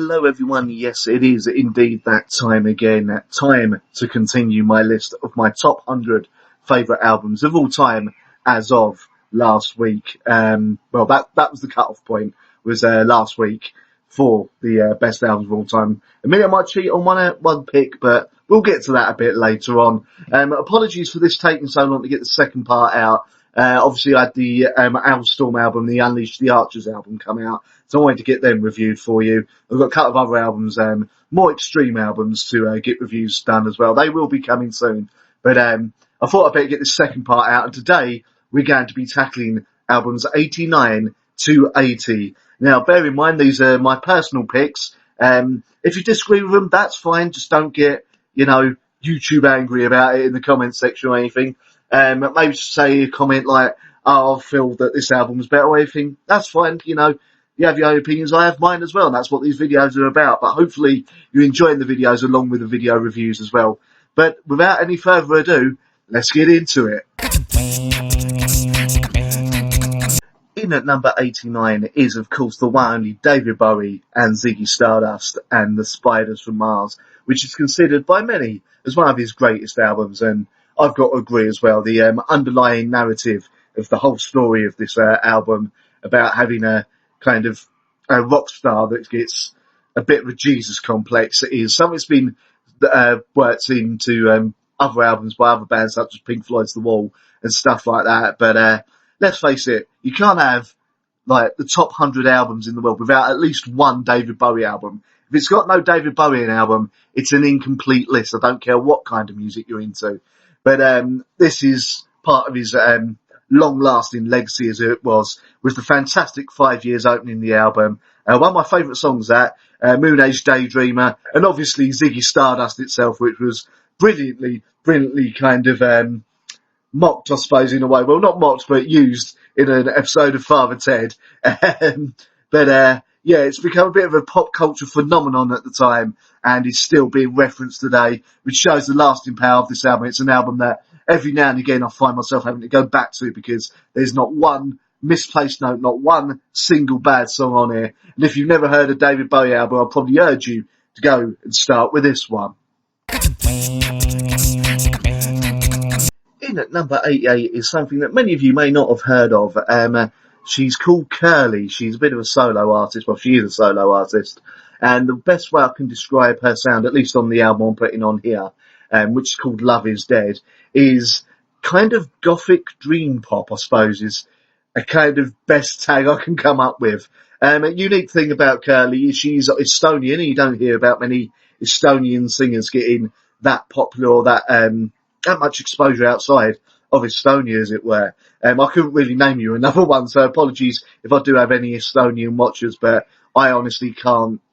Hello everyone, yes it is indeed that time again, time to continue my list of my top 100 favourite albums of all time as of last week. Well that was the cut-off point, was last week for the best albums of all time. I mean I might cheat on one pick, but we'll get to that a bit later on. Apologies for this taking so long to get the second part out. Obviously I had the Owlstorm album, the Unleash the Archers album come out, so I wanted to get them reviewed for you. I've got a couple of other albums, more extreme albums to get reviews done as well. They will be coming soon. But I thought I'd better get this second part out. And today we're going to be tackling albums 89 to 80. Now, bear in mind, these are my personal picks. If you disagree with them, that's fine. Just don't get, YouTube angry about it in the comments section or anything. Maybe just say a comment like, oh, I feel that this album was better or anything. That's fine, You have your own opinions, I have mine as well, and that's what these videos are about. But hopefully you're enjoying the videos along with the video reviews as well. But without any further ado, let's get into it. In at number 89 is, of course, the one only David Bowie and Ziggy Stardust and the Spiders from Mars, which is considered by many as one of his greatest albums, and I've got to agree as well. The underlying narrative of the whole story of this album about having a kind of a rock star that gets a bit of a Jesus complex is something that's been worked into other albums by other bands such as Pink Floyd's The Wall and stuff like that. But let's face it, you can't have like the top 100 albums in the world without at least one David Bowie album. If it's got no David Bowie in an album, it's an incomplete list. I don't care what kind of music you're into. But this is part of his long-lasting legacy, as it was the fantastic 5 years opening the album. One of my favourite songs, that Moon Age Daydreamer, and obviously Ziggy Stardust itself, which was brilliantly kind of mocked, I suppose, in a way. Well, not mocked, but used in an episode of Father Ted. Yeah, it's become a bit of a pop culture phenomenon at the time, and is still being referenced today, which shows the lasting power of this album. It's an album that every now and again I find myself having to go back to because there's not one misplaced note, not one single bad song on here. And if you've never heard a David Bowie album, I'll probably urge you to go and start with this one. In at number 88 is something that many of you may not have heard of. She's called Curly. She's a bit of a solo artist. Well, she is a solo artist. And the best way I can describe her sound, at least on the album I'm putting on here, which is called Love Is Dead, is kind of gothic dream pop, I suppose, is a kind of best tag I can come up with. A unique thing about Curly is she's Estonian, and you don't hear about many Estonian singers getting that popular or that much exposure outside of Estonia, as it were. I couldn't really name you another one, so apologies if I do have any Estonian watchers, but I honestly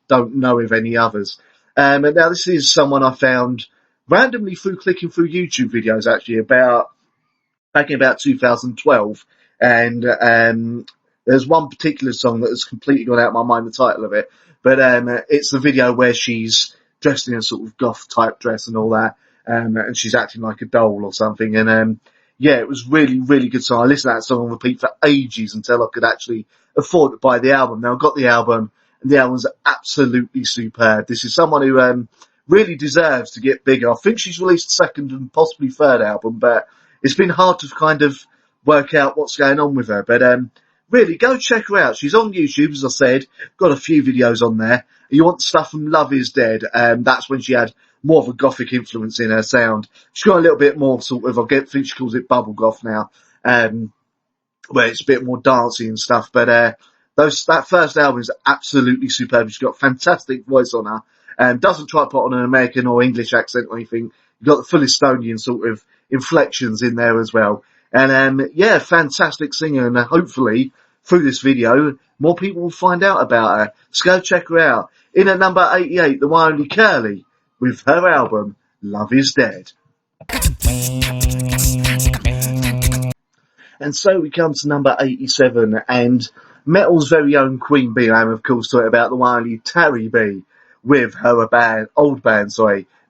don't know of any others. And now this is someone I found randomly through clicking through YouTube videos, actually, back in about 2012. And there's one particular song that has completely gone out of my mind, the title of it. But it's the video where she's dressed in a sort of goth type dress and all that. And she's acting like a doll or something. And yeah, it was really good song. I listened to that song on repeat for ages until I could actually afford to buy the album. Now, I got the album, and the album's absolutely superb. This is someone who really deserves to get bigger. I think she's released a second and possibly third album, but it's been hard to kind of work out what's going on with her. But really, go check her out. She's on YouTube, as I said. Got a few videos on there. You want stuff from Love Is Dead. That's when she had more of a gothic influence in her sound. She's got a little bit more sort of, I think she calls it bubble goth now, where it's a bit more dancey and stuff. But that first album is absolutely superb. She's got a fantastic voice on her. Doesn't try to put on an American or English accent or anything. You've got the full Estonian sort of inflections in there as well. And yeah, fantastic singer. And hopefully through this video, more people will find out about her. So go check her out. In at number 88, the one only Curly, with her album, Love Is Dead. And so we come to number 87, and metal's very own Queen Bee, I'm of course talking about the one only Tarry B, with her old band,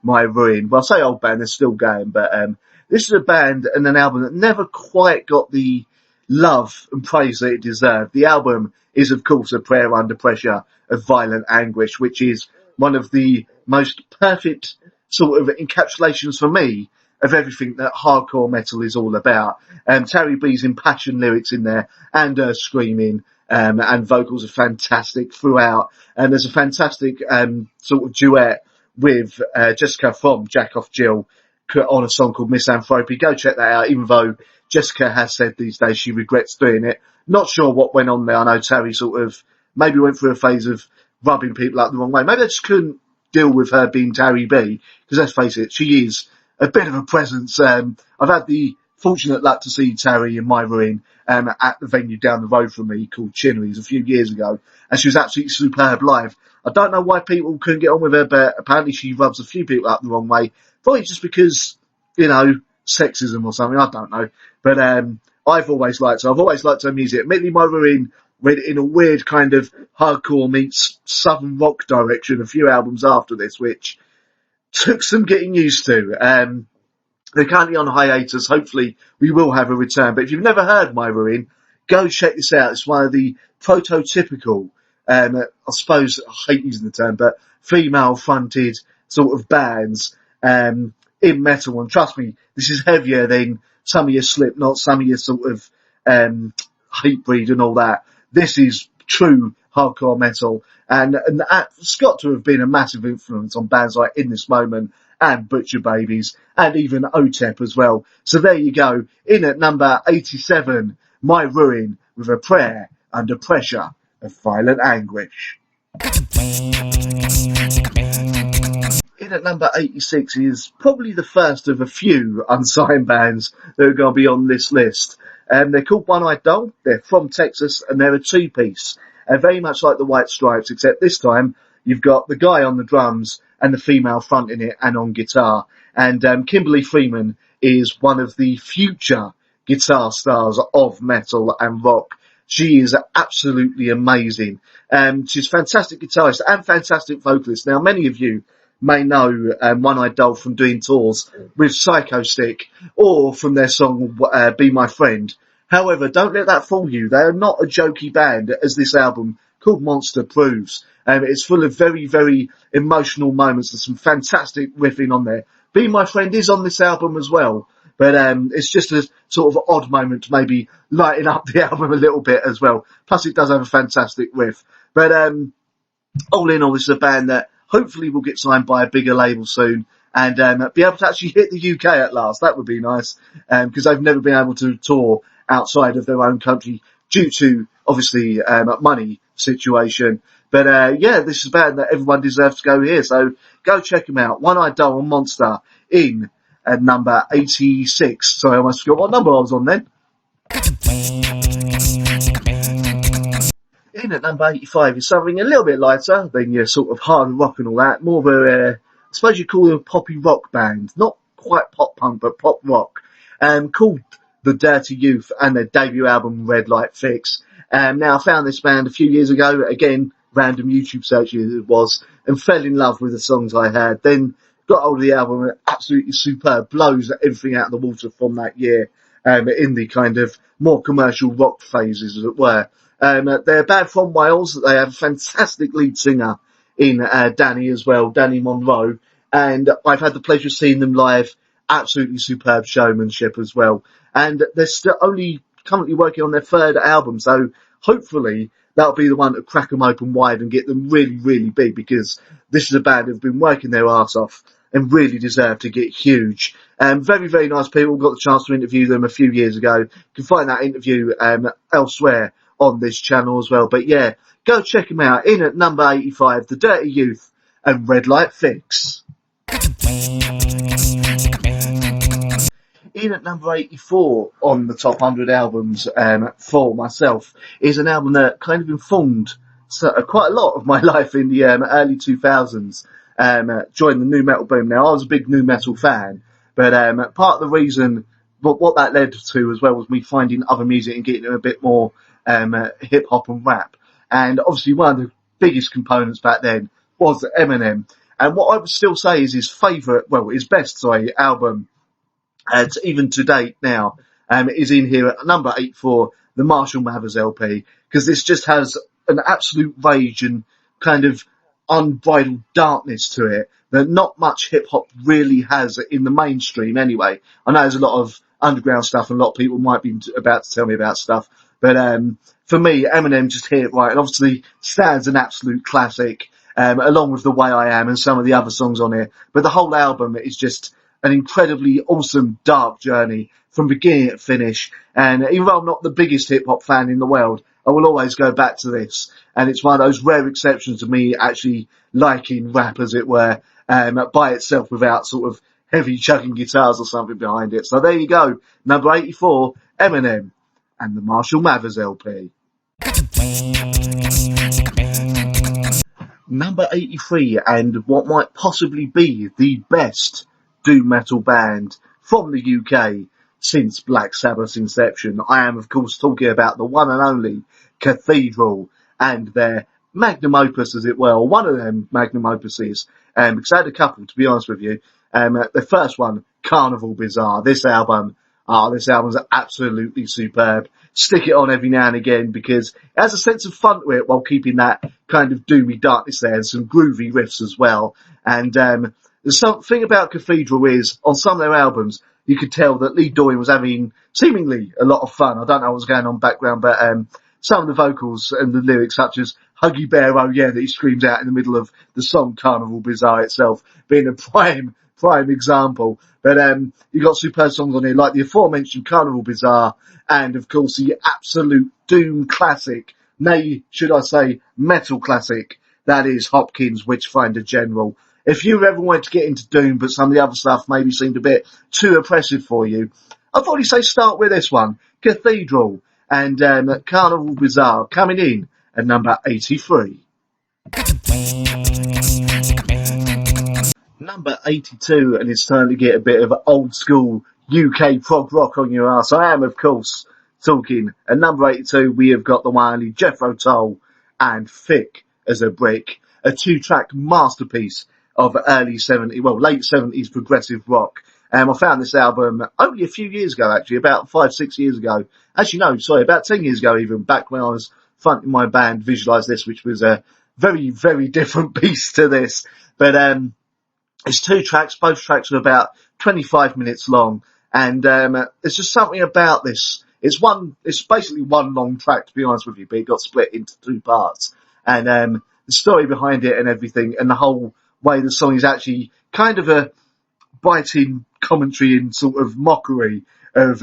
My Ruin. Well, I say old band, they're still going, but this is a band and an album that never quite got the love and praise that it deserved. The album is, of course, a prayer under pressure of Violent Anguish, which is one of the most perfect sort of encapsulations for me of everything that hardcore metal is all about. Terry B's impassioned lyrics in there and screaming, and vocals are fantastic throughout. And there's a fantastic sort of duet with Jessica from Jack Off Jill on a song called Misanthropy. Go check that out, even though Jessica has said these days she regrets doing it. Not sure what went on there. I know Terry sort of maybe went through a phase of rubbing people up the wrong way. Maybe they just couldn't deal with her being Terry B, because let's face it, she is a bit of a presence. I've had the fortunate luck to see Terry in My Ruin at the venue down the road from me called Chinnery's a few years ago, and she was absolutely superb live. I don't know why people couldn't get on with her, but apparently she rubs a few people up the wrong way. Probably just because, you know, sexism or something, I don't know. But I've always liked her. I've always liked her music. Admittedly, My Ruin went in a weird kind of hardcore meets southern rock direction a few albums after this, which took some getting used to. They're currently on hiatus. Hopefully we will have a return. But if you've never heard My Ruin, go check this out. It's one of the prototypical, I suppose, I hate using the term, but female-fronted sort of bands in metal. And trust me, this is heavier than some of your Slipknot, some of your sort of Hatebreed and all that. This is true hardcore metal. And it's got to have been a massive influence on bands like In This Moment and Butcher Babies, and even OTEP as well. So there you go. In at number 87, My Ruin with a prayer under pressure of violent anguish. In at number 86 is probably the first of a few unsigned bands that are going to be on this list. They're called One Eyed Doll. They're from Texas, and they're a two-piece. Very much like the White Stripes, except this time you've got the guy on the drums and the female fronting it and on guitar. And Kimberly Freeman is one of the future guitar stars of metal and rock. She is absolutely amazing. She's a fantastic guitarist and fantastic vocalist. Now, many of you may know One Eyed Doll from doing tours with Psychosin or from their song Be My Friend. However, don't let that fool you. They are not a jokey band, as this album called Monster proves. It's full of very, very emotional moments. There's some fantastic riffing on there. Be My Friend is on this album as well. But it's just a sort of odd moment to maybe lighten up the album a little bit as well. Plus, it does have a fantastic riff. But all in all, this is a band that hopefully will get signed by a bigger label soon and be able to actually hit the UK at last. That would be nice, because they've never been able to tour outside of their own country due to, obviously, money situation. But yeah, this is a band that everyone deserves to go hear. So go check them out. One Eyed Doll and Monster in at number 86. Sorry, I almost forgot what number I was on then. In at number 85 is something a little bit lighter than your sort of hard rock and all that. More of a, I suppose you'd call it a poppy rock band. Not quite pop punk, but pop rock. Called The Dirty Youth and their debut album Red Light Fix. Now, I found this band a few years ago. Again, random YouTube search it was, and fell in love with the songs I heard. Then got hold of the album, absolutely superb, blows everything out of the water from that year, in the kind of more commercial rock phases, as it were. They're a band from Wales. They have a fantastic lead singer in Danny as well, Danny Monroe, and I've had the pleasure of seeing them live. Absolutely superb showmanship as well. And they're still only currently working on their third album, so hopefully that'll be the one to crack them open wide and get them really, really big, because this is a band who've been working their arse off and really deserve to get huge. Very, very nice people. Got the chance to interview them a few years ago. You can find that interview elsewhere on this channel as well. But yeah, go check them out. In at number 85, The Dirty Youth and Red Light Fix. In at number 84 on the top 100 albums for myself is an album that kind of informed quite a lot of my life in the early 2000s, during the nu metal boom. Now, I was a big nu metal fan, but part of the reason, what that led to as well, was me finding other music and getting a bit more hip hop and rap. And obviously one of the biggest components back then was Eminem. And what I would still say is his best album, even to date now, is in here at number 84, the Marshall Mathers LP, because this just has an absolute rage and kind of unbridled darkness to it that not much hip hop really has in the mainstream anyway. I know there's a lot of underground stuff and a lot of people might be about to tell me about stuff, but for me, Eminem just hit it right, and obviously stands an absolute classic, along with The Way I Am and some of the other songs on here. But the whole album is just an incredibly awesome dark journey from beginning to finish. And even though I'm not the biggest hip hop fan in the world, I will always go back to this. And it's one of those rare exceptions of me actually liking rap, as it were, by itself without sort of heavy chugging guitars or something behind it. So there you go. Number 84, Eminem and the Marshall Mathers LP. Number 83, and what might possibly be the best doom metal band from the UK since Black Sabbath's inception. I am, of course, talking about the one and only Cathedral and their magnum opus, as it were, or one of them magnum opuses, because I had a couple, to be honest with you. The first one, Carnival Bizarre. This album's absolutely superb. Stick it on every now and again because it has a sense of fun to it while keeping that kind of doomy darkness there and some groovy riffs as well. And the thing about Cathedral is, on some of their albums, you could tell that Lee Doyle was having seemingly a lot of fun. I don't know what's going on background, but some of the vocals and the lyrics, such as Huggy Bear, oh yeah, that he screams out in the middle of the song Carnival Bizarre itself, being a prime example. But you got superb songs on here like the aforementioned Carnival Bizarre, and of course the absolute doom classic, nay, should I say metal classic, that is Hopkins' Witchfinder General. If you ever wanted to get into doom but some of the other stuff maybe seemed a bit too oppressive for you, I'd probably say start with this one, Cathedral and Carnival Bizarre, coming in at number 83. Number 82, and it's time to get a bit of old school UK prog rock on your ass. I am, of course, talking. At number 82, we have got the one only Jethro Tull and Thick as a Brick, a two-track masterpiece of late 70s progressive rock. I found this album only a few years ago, actually, about 5-6 years ago. Actually, no, sorry, about 10 years ago even, back when I was fronting my band Visualize This, which was a very, very different beast to this. But it's two tracks, both tracks are about 25 minutes long, and there's just something about this. It's basically one long track, to be honest with you, but it got split into two parts. And the story behind it and everything, and the whole way the song is actually kind of a biting commentary and sort of mockery of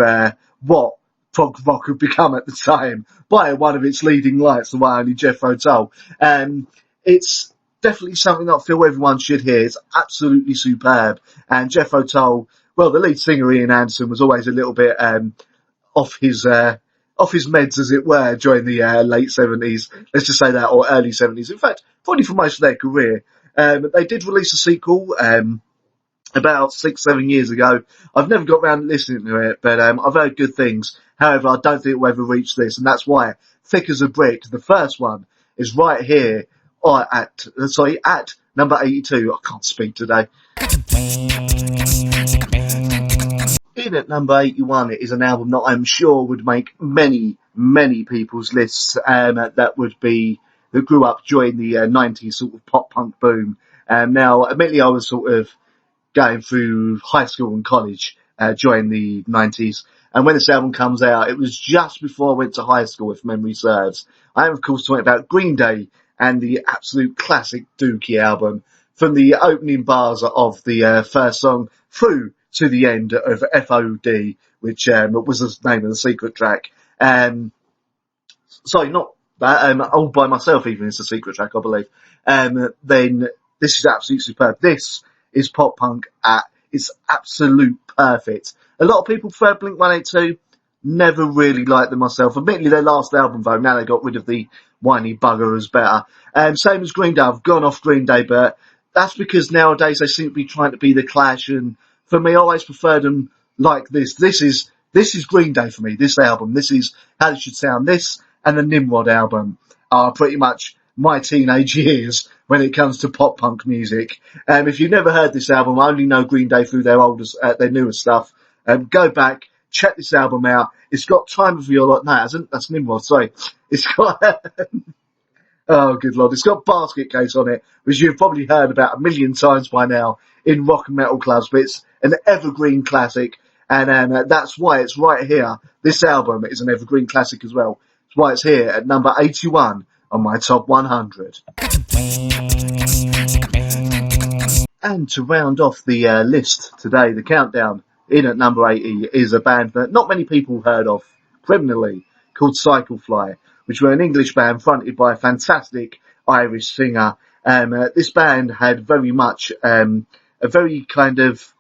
what prog rock had become at the time by one of its leading lights, the one only Jethro Tull. It's definitely something that I feel everyone should hear. It's absolutely superb. And Jethro Tull, well, the lead singer Ian Anderson was always a little bit off his meds, as it were, during the late 70s. Let's just say that, or early 70s. In fact, probably for most of their career. They did release a sequel about 6-7 years ago. I've never got around to listening to it, but I've heard good things. However, I don't think it will ever reach this, and that's why Thick as a Brick, the first one, is right here at number 82. I can't speak today. In at number 81, it is an album that I'm sure would make many, many people's lists, that grew up during the 90s sort of pop punk boom. Now, admittedly, I was sort of going through high school and college during the 90s. And when this album comes out, it was just before I went to high school, if memory serves. I am, of course, talking about Green Day and the absolute classic Dookie album. From the opening bars of the first song through to the end of FOD, which was the name of the secret track. Sorry, not that. All by Myself even is the secret track, I believe. Then this is absolutely superb. This is pop punk at its absolute perfect. A lot of people prefer Blink-182. Never really liked them myself. Admittedly, their last album, though, now they got rid of the whiny bugger, is better. Same as Green Day. I've gone off Green Day, but that's because nowadays they seem to be trying to be the Clash, and for me, I always preferred them like this. This is Green Day for me, this album. This is how it should sound. This and the Nimrod album are pretty much my teenage years when it comes to pop punk music. If you've never heard this album, I only know Green Day through their newer stuff. Go back, check this album out. It's got Time of Your Life. No, it hasn't. That's Nimrod. Sorry. It's got Oh, good Lord. It's got Basket Case on it, which you've probably heard about a million times by now in rock and metal clubs, but it's an evergreen classic, and that's why it's right here. This album is an evergreen classic as well. That's why it's here at number 81 on my top 100. And to round off the list today, the countdown, in at number 80 is a band that not many people heard of, criminally, called Cyclefly, which were an English band fronted by a fantastic Irish singer. This band had very much a very kind of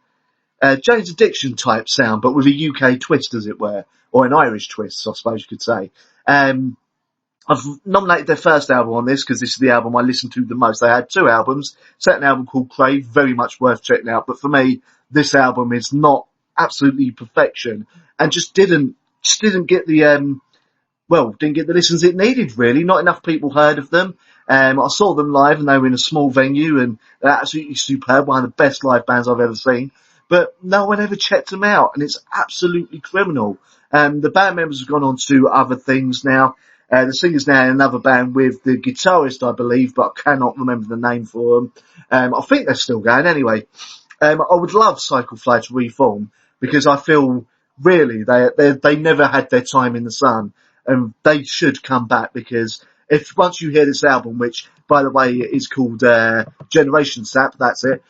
Jane's Addiction type sound, but with a UK twist, as it were, or an Irish twist, I suppose you could say. I've nominated their first album on this because this is the album I listened to the most. They had two albums. Second album called Crave, very much worth checking out. But for me, this album is not absolutely perfection and just didn't get the didn't get the listens it needed, really. Not enough people heard of them. I saw them live and they were in a small venue and they're absolutely superb, one of the best live bands I've ever seen. But no one ever checked them out and it's absolutely criminal. The band members have gone on to other things now. The singer's now in another band with the guitarist, I believe, but I cannot remember the name for them. I think they're still going anyway. I would love Cyclefly to reform because I feel really they never had their time in the sun. And they should come back because if once you hear this album, which by the way is called Generation Sap, that's it,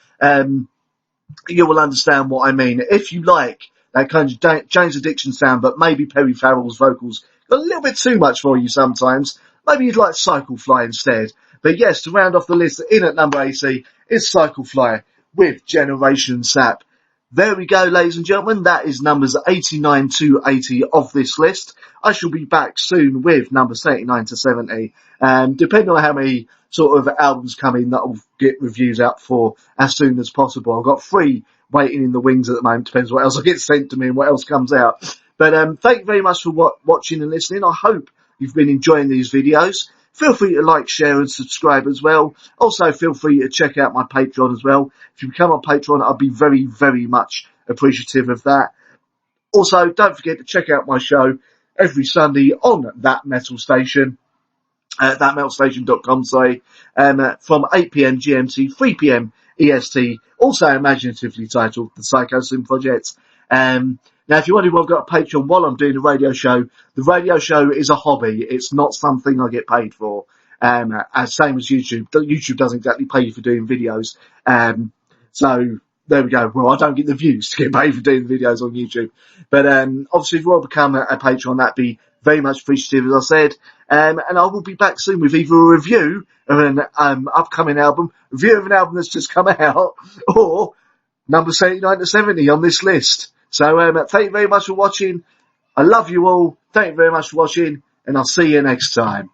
you will understand what I mean. If you like that kind of Jane's Addiction sound, but maybe Perry Farrell's vocals got a little bit too much for you sometimes, maybe you'd like Cyclefly instead. But yes, to round off the list, in at number 80 is Cyclefly with Generation Sap. There we go, ladies and gentlemen. That is numbers 89 to 80 of this list. I shall be back soon with numbers 79 to 70. Depending on how many sort of albums come in that I'll get reviews out for as soon as possible. I've got 3 waiting in the wings at the moment. Depends what else I get sent to me and what else comes out. But thank you very much for watching and listening. I hope you've been enjoying these videos. Feel free to like, share and subscribe as well. Also, feel free to check out my Patreon as well. If you become a patron, I'll be very, very much appreciative of that. Also, don't forget to check out my show every Sunday on That Metal Station, thatmetalstation.com, from 8 p.m. GMT, 3 p.m. EST, also imaginatively titled The Psychosin Project. Now, if you're wondering why I've got a Patreon while I'm doing the radio show is a hobby. It's not something I get paid for. As same as YouTube. YouTube doesn't exactly pay you for doing videos. So there we go. Well, I don't get the views to get paid for doing the videos on YouTube. But obviously, if you want to become a patron, that'd be very much appreciative, as I said. And I will be back soon with either a review of an upcoming album, review of an album that's just come out, or number 79 to 70 on this list. So thank you very much for watching. I love you all. Thank you very much for watching, and I'll see you next time.